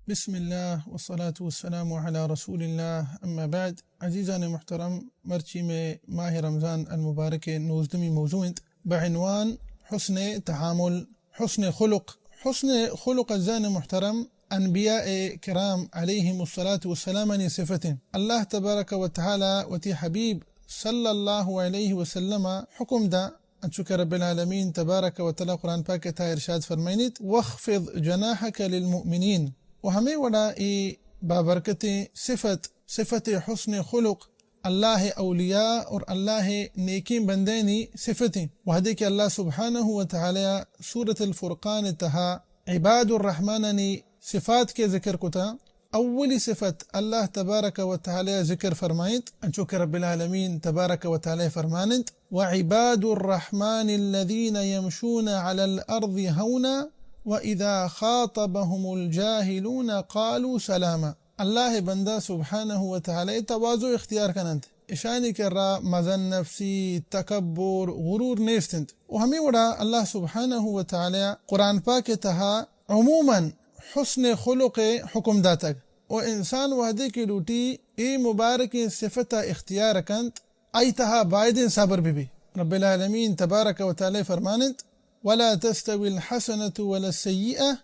بسم الله والصلاة والسلام على رسول الله أما بعد عزيزان محترم مرچی میں ماہ رمضان المبارک 19 موضوع بعنوان حسن تعامل حسن خلق الزان محترم أنبياء كرام عليهم الصلاة والسلام عن صفة الله تبارك وتعالى وتي حبيب صلى الله عليه وسلم حكم دا أنشك رب العالمين تبارك وتعالى قرآن پاکتا ارشاد فرمائنت واخفض جناحك للمؤمنين وهمیں وڑا بابرکت صفت حسن خلق اللہ اولیاء اور اللہ نیکی بندینی صفتیں وحدے کہ اللہ سبحانہ وتعالی سورة الفرقان تہا عباد الرحمن نی صفات کے ذکر کتا اولی صفت اللہ تبارک وتعالی ذکر فرمائنت انچوک رب العالمین تبارک وتعالی فرمانت وعباد الرحمن الذين يمشون على الأرض هونا وَإِذَا خَاطَبَهُمُ الْجَاهِلُونَ قَالُوا سَلَامًا اللہ بندہ سبحانہ وتعالی تواضع اختیار کنند اشانی کر رہا مزن نفسی تکبر غرور نیستند وہمیں وڑا اللہ سبحانہ وتعالی قرآن پاک تہا عموماً حسن خلق حکم داتک و انسان وحدے کی لوٹی ای مبارک صفت اختیار کند ای تہا باید صبر بھی رب العالمین تبارک وتعالی فرمانند ولا تستوي الحسنة ولا السيئة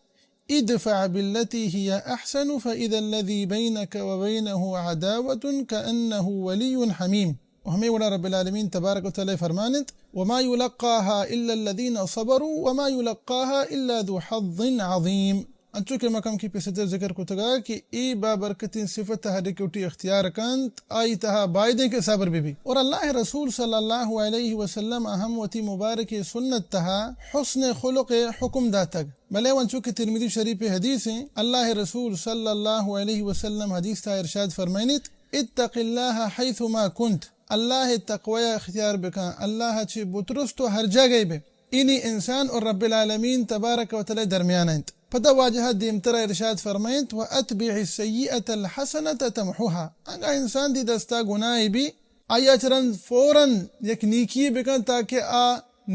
ادفع بالتي هي أحسن فإذا الذي بينك وبينه عداوة كأنه ولي حميم وهمیں ولا رب العالمين تبارك وتعالى فرمانت وما يلقاها إلا الذين صبروا وما يلقاها إلا ذو حظ عظيم انچو کے مقام کی پیسے ذکر کو تگا کہ ای بابرکتین صفت حرکوٹی اختیار کنت آئی تہا بائدیں کے صبر بھی اور اللہ رسول صلی اللہ علیہ وسلم اہم وتی مبارک سنت تہا حسن خلق حکم داتگ بلے وانچو کہ ترمذی شریف حدیث ہیں اللہ رسول صلی اللہ علیہ وسلم حدیث تھا ارشاد فرمائنت اتق اللہ حیث ما کنت اللہ تقوی اختیار بکا اللہ چھ بترستو ہر جگہ بے اینی انسان اور رب العالمین تبارک و تعالی درمیان انت پدا واجہ دیم ترہ ارشاد فرمائنت وَأَتْبِعِ السَّيِّئَةَ الْحَسَنَةَ تَمْحُوهَا اگر انسان دی دستا گناہی بھی آیا چرند فوراً یک نیکی بکن تاکہ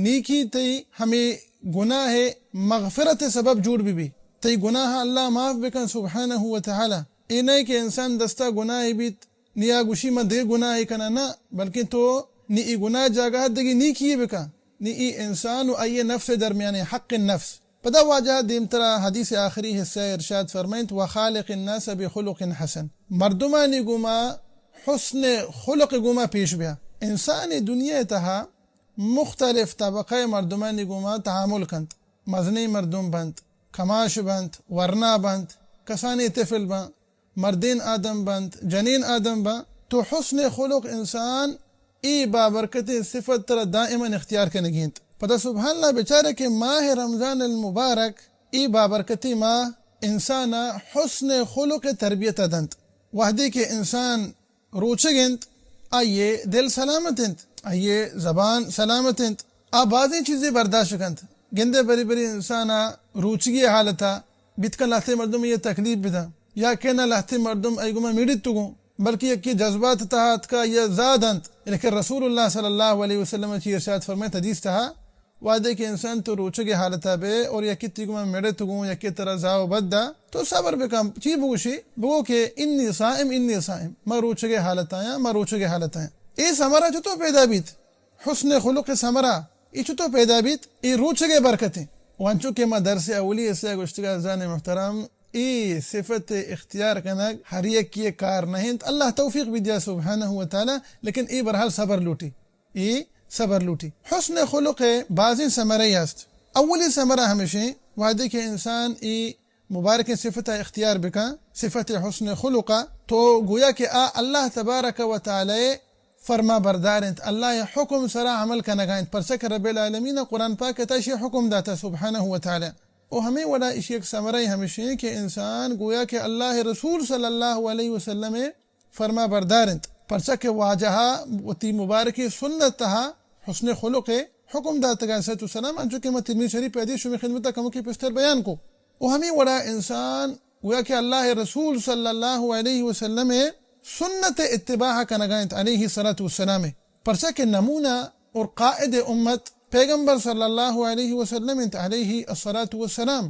نیکی تی ہمیں گناہ مغفرت سبب جوڑ بھی تی گناہ اللہ معاف بکن سبحانہ وتعالی اے نہیں کہ انسان دستا گناہی بھی نیا گوشی میں دے گناہی کنا نا بلکہ تو نی گناہ جاگہ دگی نیکی بکن نی انسان و ای نفس درمیان حق النفس پدا واجہ دیم ترا حدیث آخری حصہ ارشاد فرمائنت وخالق الناس بخلق حسن مردمانی گما حسن خلق گما پیش بیا انسان دنیا تہا مختلف طبقہ مردمانی گما تعامل کند مزنی مردم بند کماش بند ورنا بند کسانی طفل بند مردین آدم بند جنین آدم بند تو حسن خلق انسان ای بابرکت صفت ترا دائما اختیار کنگیند پتہ سبحان اللہ بیچارے کہ ماہ رمضان المبارک ای بابرکتی ماہ انسان حسن خلق تربیت دند وحدی کے انسان روچگند آئیے دل سلامت انت آئیے زبان سلامت انت بعضی چیزیں برداشت کند گندے بری بری انسان روچگی حالتا بیت کن لہتے مردم یہ تکلیف بھی تھا یا کہنا لہتے مردم ایگوما میڈت تو گوں بلکہ یک جذبات تحت کا یہ زادند لیکن رسول اللہ صلی اللہ علیہ وسلم کی ارشاد فرمائے حدیث تہا وعدے کہ انسان تو روچگے حالتا بے اور یکی تیگو میں میڑے تگوں یکی طرح زاو بددا تو صبر بکم چی بگوشی بگو کہ انی صائم ما روچگے حالتا ہیں ما روچگے حالتا ہیں ای سمرہ چھتو پیدا بیت حسن خلق سمرہ ای چھتو پیدا بیت ای روچگے برکتیں وانچو کہ ما درس اولی اسے گوشتگا زان محترم ای صفت اختیار کنگ ہر یک کی کار نہیں اللہ توفیق بھی دیا سبحانہ وتعالی لیکن ای برحال صبر لوٹی حسن خلق بعضی ثمرے است اولی ثمرہ ہمیشہ وعدے کہ انسان ای مبارک صفت اختیار بکا صفت حسن خلق تو گویا کہ اللہ تبارک و تعالی فرما بردار انت اللہ حکم سرا عمل کنگا انت پرسک رب العالمین قرآن پاک تاشی حکم داتا سبحانہ و تعالی و ہمیں ولا اسی ایک ثمرہ ہمیشہ کہ انسان گویا کہ اللہ رسول صلی اللہ علیہ وسلم فرما بردار انت پرچک واجہا وتی مبارکی سنت تہا حسن خلق حکم داتا گا سیت السلام انچو کہ میں ترمذی شریف حدیث شمی خدمتہ کمو کی پستر بیان کو و ہمیں ولا انسان گویا کہ اللہ رسول صلی اللہ علیہ وسلم سنت اتباع کنگا انت علیہ السلام پرچک نمونہ اور قائد امت پیغمبر صلی اللہ علیہ وسلم انت علیہ الصلاة والسلام